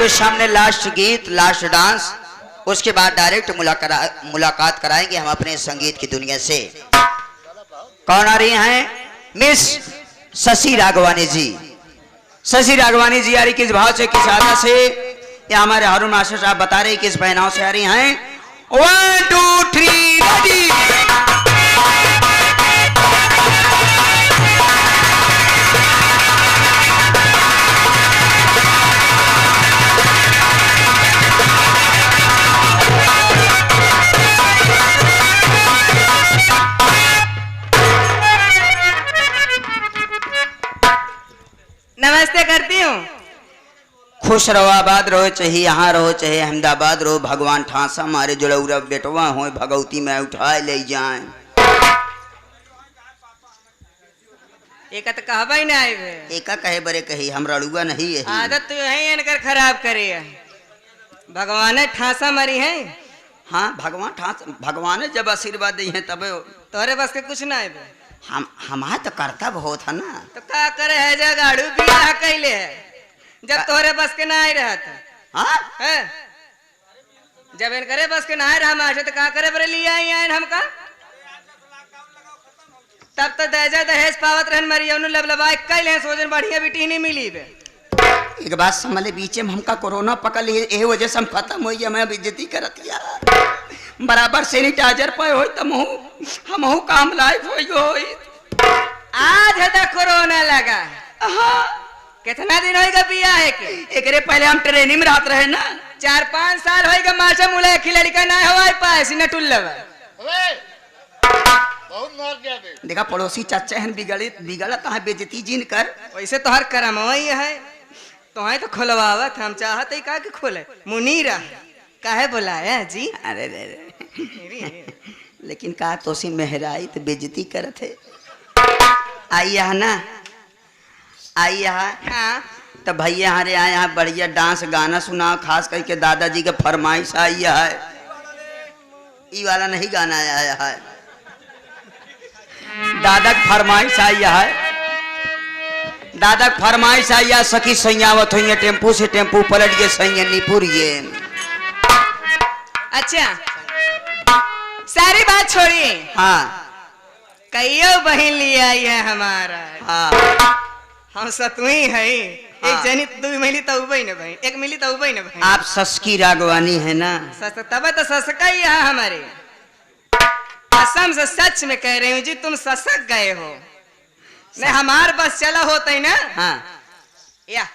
आपके सामने लास्ट गीत, लास्ट डांस, उसके बाद डायरेक्ट मुलाकात कराएंगे हम अपने संगीत की दुनिया से। कौन आ रही हैं? मिस शशि राघवानी जी। शशि राघवानी जी आ रही किस भाव से, किस आदा से? या हमारे हारून मास्टर साहब बता रहे किस पहनाव से आ रही हैं। 1 2 3 रेडी। नमस्ते करती हूँ। खुश रहो, आबाद रहो, चाहे यहाँ रहो चाहे अहमदाबाद रहो, भगवान ठासा मारे जुड़ौरा बेटवा हो भगवती में उठाए ले जाए। एक तो कहबा ही ना एका कहे बरे कही, हम रड़ुआ नहीं है। आदत तो यही इनकर खराब करे है। भगवान ठासा मरी है। हाँ भगवान ठासा, भगवान जब आशीर्वाद दी है तब तोरे बस के कुछ ना है। हमारा तो कर्तव्य होता ना। तो का करे है जा गाड़ू बियाह कैले है जब तोरे बस के ना ही रहता। हाँ है जब इन करे बस के ना रहा माशे तो का करे बरे लिया ही आए हमका। तब तो दहेज पावत रहन मरिया लबलबा कैले सोचन बढ़िया बेटी नहीं मिली बे। एक बात समझ, बीचे में हमका कोरोना पकड़ ली, यही वजह से हम खत्म हो गया। मैं बेइज्जती करत यार, बराबर सैनिटाइजर पे हो तम हम काम लायक हो। आज है तो कोरोना लगा। हाँ कितना दिन होएगा बिया है के? एकरे पहले हम ट्रेनिंग में रहते रहे ना। 4-5 साल होएगा माशा मुले खिलाड़ी का ना हवाई पास न टुल्लवा। बहुत मार गया बे। देखा पड़ोसी चाचा हैं बिगड़त है बेइज्जती जिन कर। वैसे तो हर करम वही है तो है तो खोलवावत हम चाहते ही का कि खोले मुनीरा काहे बुलाया जी। अरे लेकिन का तोसी मेहराई तो बेइज्जती करत है। आई है ना, आई है। हाँ तो भैया हमारे आए यहाँ बढ़िया डांस गाना सुना, खास करके दादाजी के फरमाइश आई है। ई वाला नहीं गाना आया है, दादा की फरमाइश आई है। दादा की फरमाइश आई है। सखी सैयावत हुई टेम्पू से, टेम्पू पलट गए सैयनीपुर ये। अच्छा सारी बात छोड़िए। हाँ कईयो बहन लिया आई है हमारा। हाँ हम सतुई है। हाँ। एक जनी 2 मिली तो उबई न बहन, एक मिली तो उबई न बहन। आप शशि राघवानी है ना? तब तो ससका ही है हमारे। कसम से सच में कह रही हूँ जी, तुम ससक गए हो। नहीं हमार बस चला होता ही ना। हाँ या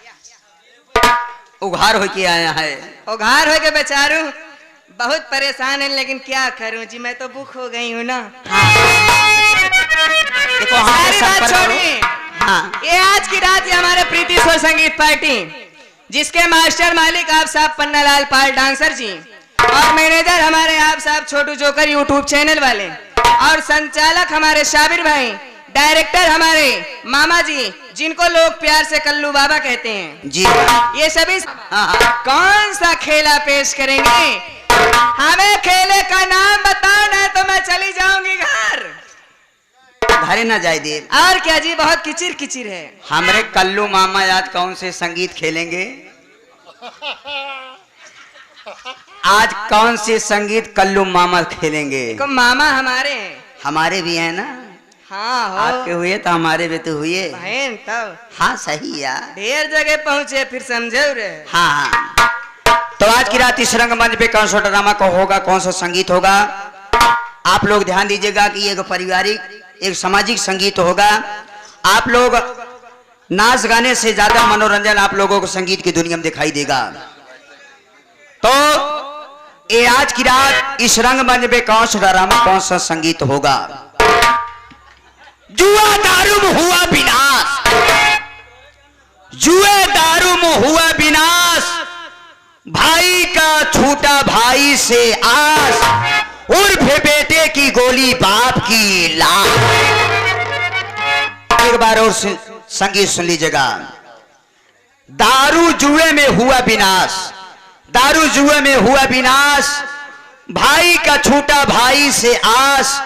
उघार हो के आया है। उघार हो के बेचारू बहुत परेशान है, लेकिन क्या करूं जी, मैं तो बुक हो गई हूँ ना। देखो सारी बात छोड़िए। हाँ ये आज की रात ये हमारे प्रीति स्वर संगीत पार्टी, जिसके मास्टर मालिक आप साहब पन्नालाल पाल डांसर जी, और मैनेजर हमारे आप साहब छोटू जोकर यूट्यूब चैनल वाले, और संचालक हमारे शाबिर भाई, डायरेक्टर हमारे मामा जी, जिनको लोग प्यार से कल्लू बाबा कहते हैं जी। हाँ। ये सभी हाँ। कौन सा खेला पेश करेंगे? हमें खेले का नाम बताओ, नहीं तो मैं चली जाऊंगी घर। घरे ना जाए दे। और क्या जी, बहुत किचिर किचिर है। हमारे कल्लू मामा याद कौन से संगीत खेलेंगे? आज कौन से संगीत कल्लू मामा खेलेंगे? देखो मामा हमारे हैं। हमारे भी है ना। हाँ हो। आपके हुए तो हमारे भी तो हुए। बहन तब हाँ सही यार, ढेर जगह पहुंचे फिर समझे रे। हाँ हाँ। तो आज की रात इस रंगमंच पे कौन सा ड्रामा को होगा, कौन सा संगीत होगा, आप लोग ध्यान दीजिएगा कि एक पारिवारिक एक सामाजिक संगीत होगा। आप लोग नाच गाने से ज्यादा मनोरंजन आप लोगों को संगीत की दुनिया में दिखाई देगा। तो ये आज की रात इस रंगमंच पे कौन सा ड्रामा, कौन सा संगीत होगा? जुआ दारू में हुआ विनाश, जुए दारू में हुआ विनाश, भाई का छूटा भाई से आस, उर्फ बेटे की गोली बाप की लाश। एक बार और संगीत सुन लीजिएगा। दारू जुए में हुआ विनाश, दारू जुए में हुआ विनाश, भाई का छूटा भाई से आस,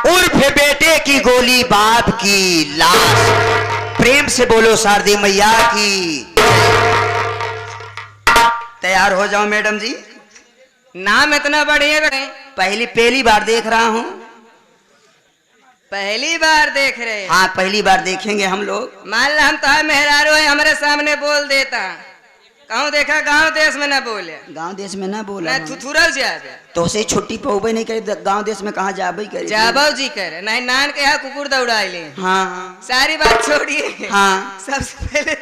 उर्फ बेटे की गोली बाप की लाश। प्रेम से बोलो शारदी मैया की। तैयार हो जाओ मैडम जी। नाम इतना बढ़िया रहे। पहली बार देख रहा हूँ। पहली बार देख रहे हैं? हाँ, पहली बार देखेंगे हम लोग। मान ला हम तो मेहरारू है, हमारे सामने बोल देता। कहूँ देखा गांव देश में ना बोले। गांव देश में ना बोला ना थुथुरल जाबे तो से छुट्टी पहुबे नहीं करे। गांव देश में कहाँ जाबे करे। जाबो जी करे नहीं, नान के यहाँ कुकुर दौड़ाइले। हाँ हाँ सारी बात छोड़िए। हाँ। सबसे पहले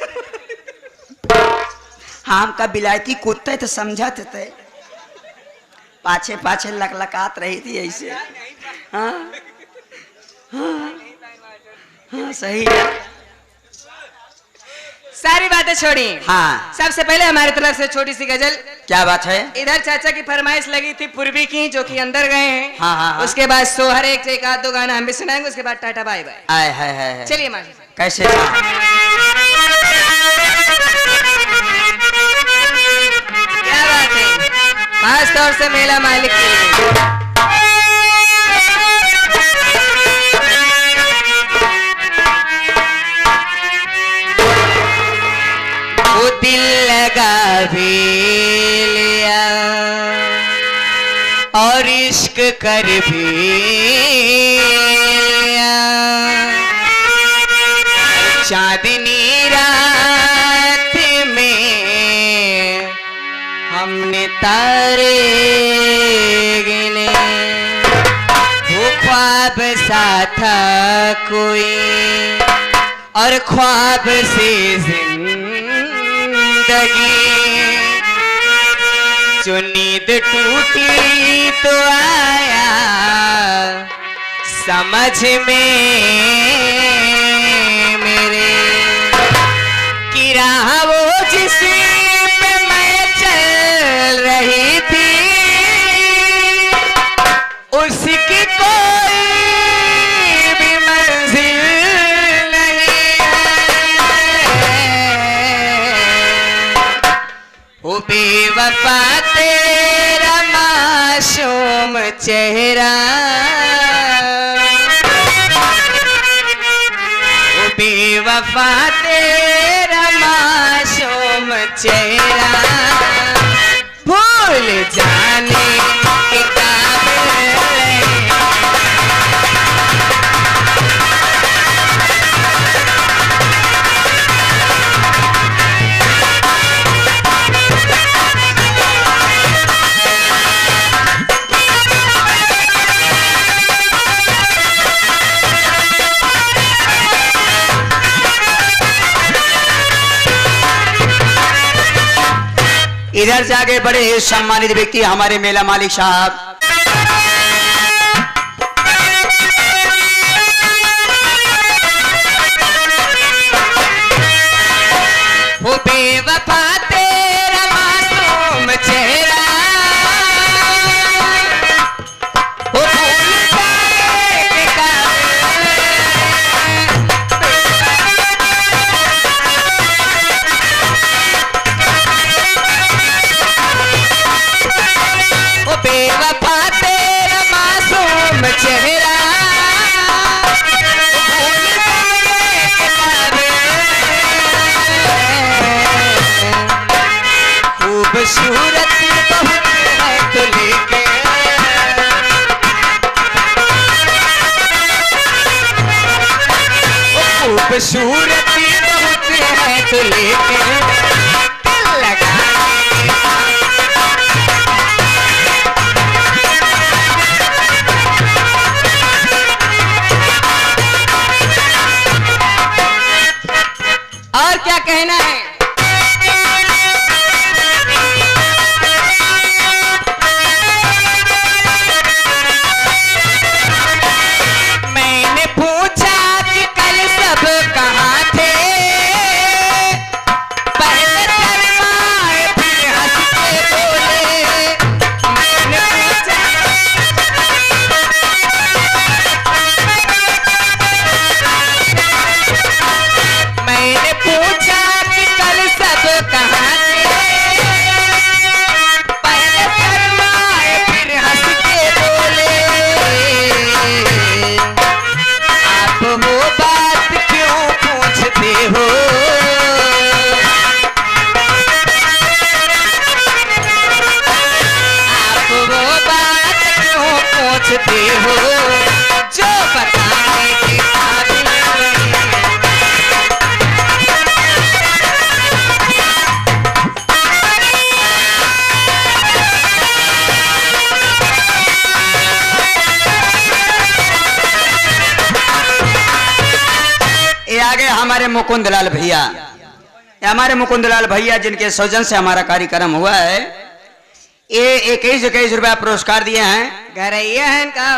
हम का बिलायती कुत्ता है तो समझा थे। पाछे पाछे लकलकात रही थी ऐसे। हाँ हाँ हाँ सही है। सारी बातें छोड़ी। हाँ। सबसे पहले हमारी तरफ से छोटी सी गजल। क्या बात है? इधर चाचा की फरमाइश लगी थी पूर्वी की, जो कि अंदर गए हैं। हाँ हाँ हाँ। उसके बाद सोहर एक आध दो गाना हम भी सुनाएंगे, उसके बाद टाटा बाय बाय। आए है। चलिए मास्टर साहब। कैसे? क्या बात है, खास तौर से मेला मालिक के लिए। वो दिल लगा भी लिया और इश्क कर भी लिया। चांदनी रात में हमने तारे गिने, वो ख्वाब सा था कोई और ख्वाब से जो नींद टूटी तो आया समझ में मेरे कि राह वो जिसमें मैं चल रही थी उसकी कोई भी मंजिल नहीं है। वो बेवफा तेरा मासूम चेहरा, वो बेवफा तेरा मासूम चेहरा भूल जाने के काबिल नहीं। इधर से आगे बड़े सम्मानित व्यक्ति हमारे मेला मालिक साहब। वो बेवफा तेरा मासूम चेहरा, वो भूल जाने के काबिल वो बेवफा तेरा मासूम चेहरा, वो भूल जाने के काबिल खूबसूरती बहुत है तो लेके खूबसूरती बहुत है तो लेके दिल लगा और क्या कहना है। मैंने पूछा कि कल सब कहाँ थे, पहले शर्माए फिर हंस के बोले। मैंने पूछा मैंने पूछा कि ये आगे हमारे मुकुंदलाल भैया, ये हमारे मुकुंदलाल भैया जिनके सौजन से हमारा कार्यक्रम हुआ है, ये 21 रुपया पुरस्कार दिए हैं। घरैया का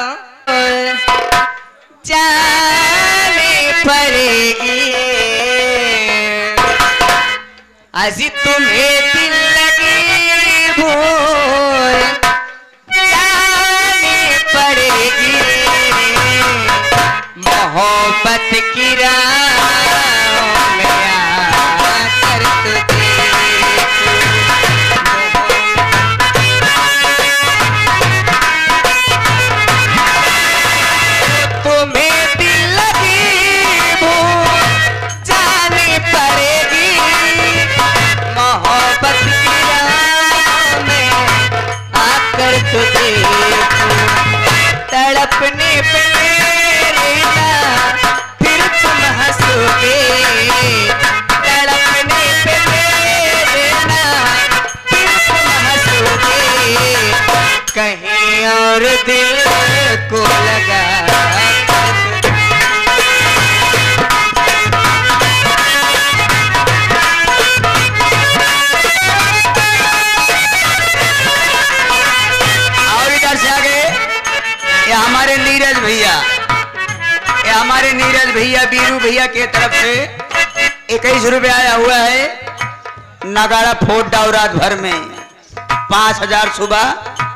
जाने पड़ेगी अजी तुम्हें दिल लगी भूल जाने पड़ेगी मोहब्बत की राह में आकर तुझे तुम्हें दिल लगी भूल जानी पड़ेगी मोहब्बत की राह में आकर तुझे तड़पने पे मेरे ना फिर तुम हंसोगे तड़पने पे मेरे ना फिर तुम हंसोगे कहीं और दिल को लगा हमारे नीरज भैया, ये हमारे नीरज भैया बीरू भैया के तरफ से 21 रुपया आया हुआ है। नगाड़ा फोड़ डाउ रात भर में 5000 सुबह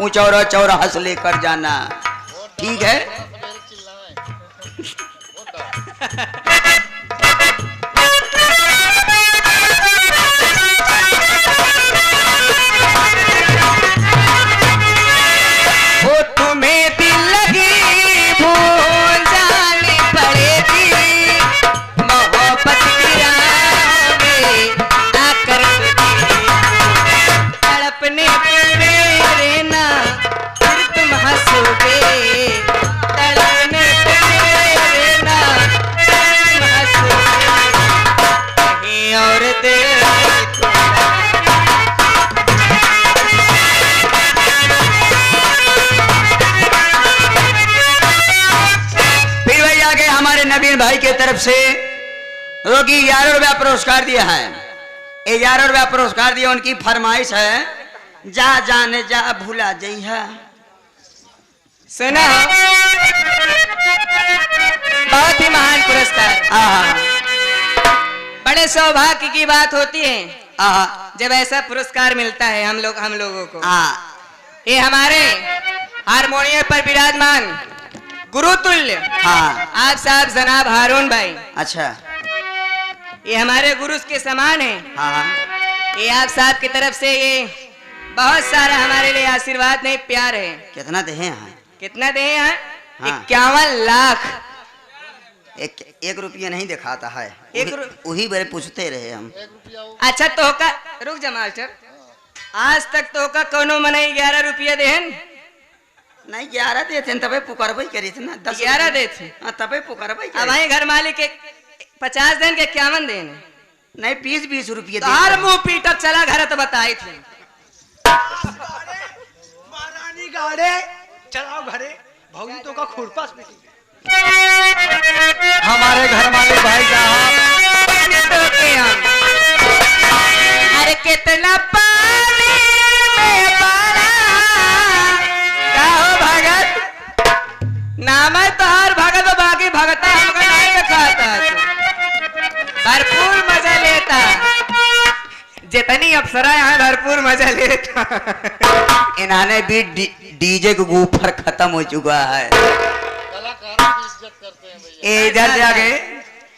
ऊंचौरा चौराहा से लेकर जाना, ठीक है। वो तुम्हें दिल लगी भूल जानी पड़ेगी मोहब्बत की राह में आकर तड़पने पे मेरे ना फिर तुम हंसोगे तड़पने पे मेरे ना तुम हंसोगे कहीं और दिल हमारे नवीन भाई के तरफ से रोगी 11 रुपया पुरस्कार दिया है। 11 रुपया पुरस्कार दिया, उनकी फरमाइश है जा जाने जा भूला जइहा। सुना बहुत ही महान पुरस्कार। बड़े सौभाग्य की बात होती है जब ऐसा पुरस्कार मिलता है हम लोगों को। ये हमारे हारमोनियम पर विराजमान गुरुतुल्य आप साहब जनाब हारून भाई, अच्छा ये हमारे गुरु के समान है। ये आप साहब की तरफ से ये बहुत सारा हमारे लिए आशीर्वाद नहीं प्यार है। कितना दे हैं? कितना दे हैं? 51 लाख। एक रुपया नहीं दिखाता है, वही बड़े पूछते रहे हम। अच्छा तो का रुक जा मास्टर, आज तक तो का कोनो मनई 11 रुपया देहन नहीं 11 देते तबे पुकारबई करी थे ना 11 देते तबे पुकारबई। अब वही घर मालिक के 50 दिन के 51 दिन नहीं 20 रुपये हर मुंह पीटक चला घर तो बताई थी महारानी गाड़े चलाओ घरे भौजी तो का खुरपास में हमारे घर मालिक भाई साहब अरे कितना पानी में पड़ा नाम है तो हर भगत बाकी भगता हमको नहीं दिखाता भरपूर मजा लेता जितनी अप्सरा यहाँ भरपूर मजा लेता। इन्होंने भी डीजे को ऊपर खत्म हो चुका है। इधर जाके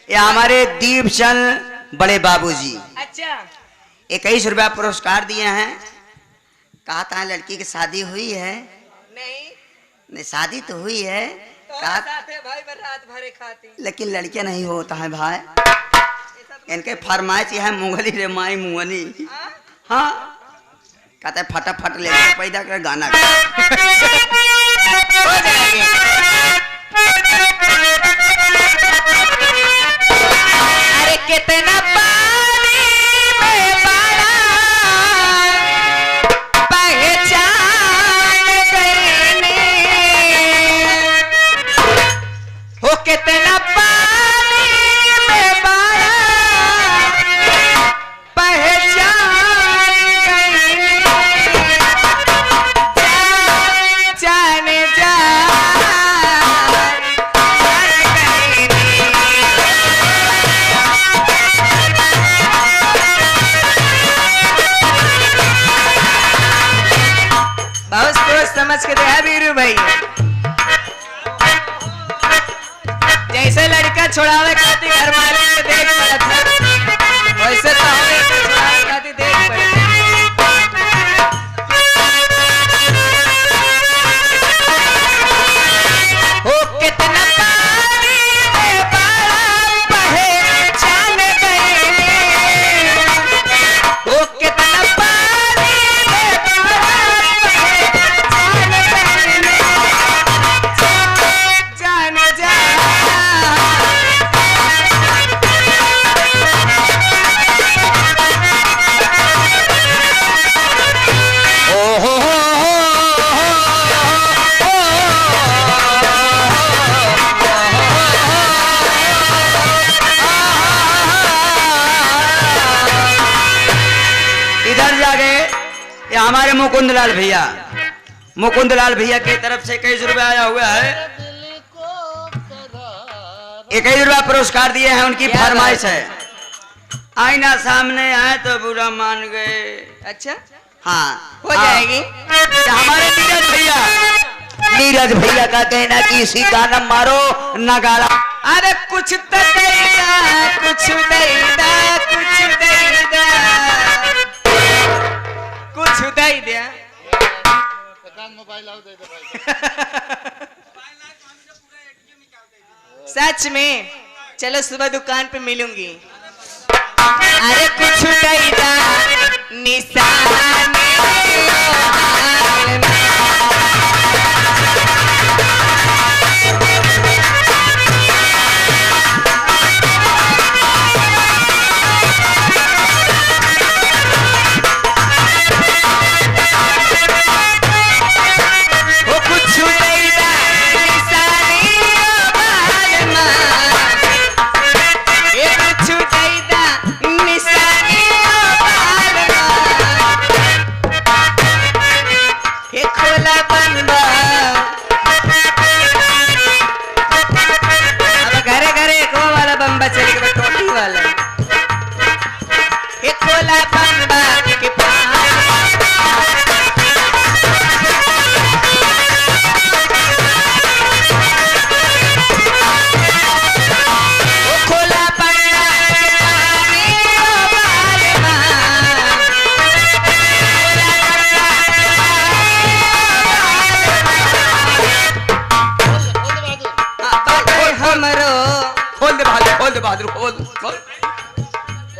ये हमारे दीपचंद बड़े बाबूजी, अच्छा 21 रुपया पुरस्कार दिए हैं। कहा था लड़की की शादी हुई है? नहीं शादी तो हुई है तो भाई रात भरे खाती, लेकिन लड़कियां नहीं होता है भाई। इनके फरमाइश है मुंगली रे माई मुंगली। हाँ कहते फटाफट ले पैदा कर गाना हो जाएगी। अरे कितना पानी में पड़ा पहचान गईने हो कितना पानी में समझ के दे वीरू भाई। जैसे लड़का छोड़ावे खातिर घर मालिक के देख पड़त है, वैसे तो हमें छोड़ावे खातिर देख पड़त है। ओ कितना पानी में बाढ़ बहे जान गए, ओ कितना पानी में बाढ़ बहे जान गए, जान जा हमारे मुकुंदलाल भैया, मुकुंदलाल भैया की तरफ से 21 रुपया आया हुआ है। 21 रुपया पुरस्कार दिए हैं, उनकी फरमाइश है। आईना सामने आए तो बुरा मान गए। अच्छा हाँ हो जाएगी। हमारे नीरज भैया का कहना कि इसी गाना मारो नगाड़ा। अरे कुछ तो देगा, कुछ देगा, कुछ देगा, कुछ दे दे। सच में चलो सुबह दुकान पे मिलूंगी। अरे कुछ देगा निशान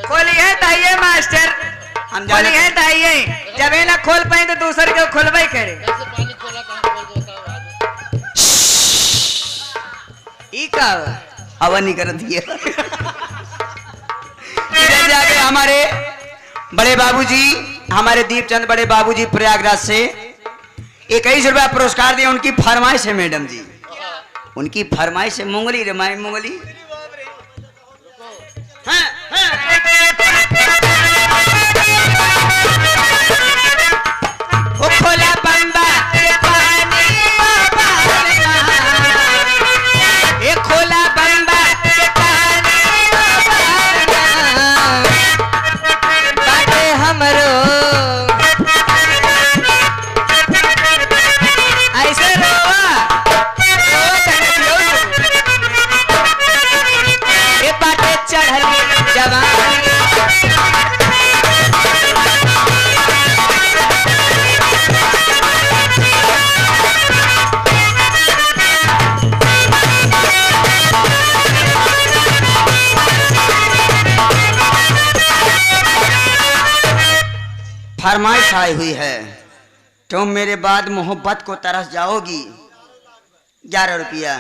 खोलिए ताइए मास्टर, हम खोलिए ताइए। जब ये ना खोल पाए तो दूसरे को खोलवाई करे। ई का हवा नहीं कर दिए। इधर जाके हमारे बड़े बाबूजी, हमारे दीपचंद बड़े बाबूजी प्रयागराज से 21 रुपया पुरस्कार दिए। उनकी फरमाइश है मैडम जी, उनकी फरमाइश है मुंगली रमाई मुंगली। हाँ, हाँ। वो खोला बंदा ये पानी ये खोला बंदा ये पानी बाटे हमरो ऐसे रोवा ये बाटे चढ़ल जवानी। फरमाइश आई हुई है, तुम मेरे बाद मोहब्बत को तरस जाओगी। 11 रुपया।